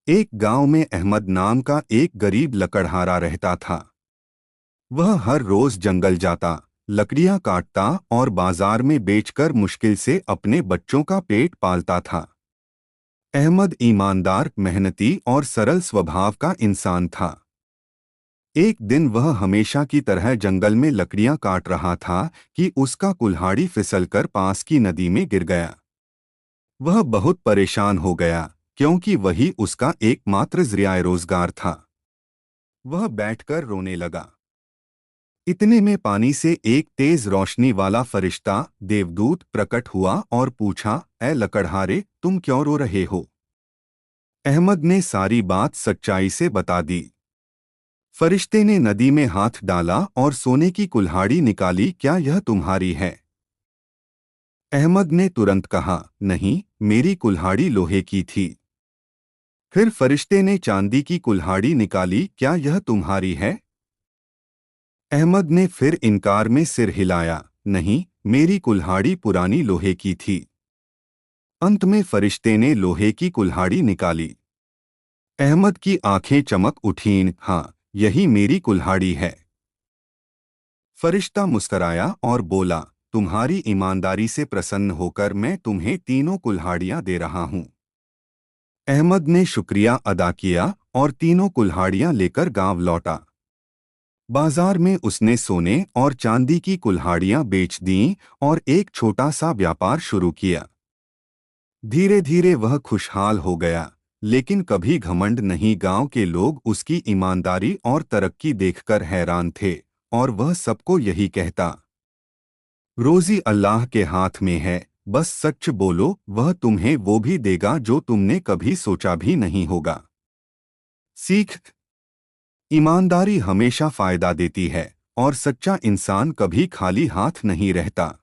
एक गांव में अहमद नाम का एक गरीब लकड़हारा रहता था। वह हर रोज जंगल जाता, लकड़ियां काटता और बाजार में बेचकर मुश्किल से अपने बच्चों का पेट पालता था। अहमद ईमानदार, मेहनती और सरल स्वभाव का इंसान था। एक दिन वह हमेशा की तरह जंगल में लकड़ियां काट रहा था कि उसका कुल्हाड़ी फिसलकर पास की नदी में गिर गया। वह बहुत परेशान हो गया, क्योंकि वही उसका एकमात्र ज़रिया रोजगार था। वह बैठकर रोने लगा। इतने में पानी से एक तेज रोशनी वाला फरिश्ता देवदूत प्रकट हुआ और पूछा, ए लकड़हारे, तुम क्यों रो रहे हो? अहमद ने सारी बात सच्चाई से बता दी। फरिश्ते ने नदी में हाथ डाला और सोने की कुल्हाड़ी निकाली। क्या यह तुम्हारी है? अहमद ने तुरंत कहा, नहीं, मेरी कुल्हाड़ी लोहे की थी। फिर फरिश्ते ने चांदी की कुल्हाड़ी निकाली। क्या यह तुम्हारी है? अहमद ने फिर इनकार में सिर हिलाया, नहीं, मेरी कुल्हाड़ी पुरानी लोहे की थी। अंत में फरिश्ते ने लोहे की कुल्हाड़ी निकाली। अहमद की आंखें चमक उठीं। हाँ, यही मेरी कुल्हाड़ी है। फरिश्ता मुस्कराया और बोला, तुम्हारी ईमानदारी से प्रसन्न होकर मैं तुम्हें तीनों कुल्हाड़ियां दे रहा हूं। अहमद ने शुक्रिया अदा किया और तीनों कुल्हाड़ियां लेकर गांव लौटा। बाजार में उसने सोने और चांदी की कुल्हाड़ियां बेच दीं और एक छोटा सा व्यापार शुरू किया। धीरे धीरे वह खुशहाल हो गया, लेकिन कभी घमंड नहीं। गांव के लोग उसकी ईमानदारी और तरक्की देखकर हैरान थे, और वह सबको यही कहता, रोजी अल्लाह के हाथ में है, बस सच बोलो, वह तुम्हें वो भी देगा जो तुमने कभी सोचा भी नहीं होगा। सीख: ईमानदारी हमेशा फायदा देती है, और सच्चा इंसान कभी खाली हाथ नहीं रहता।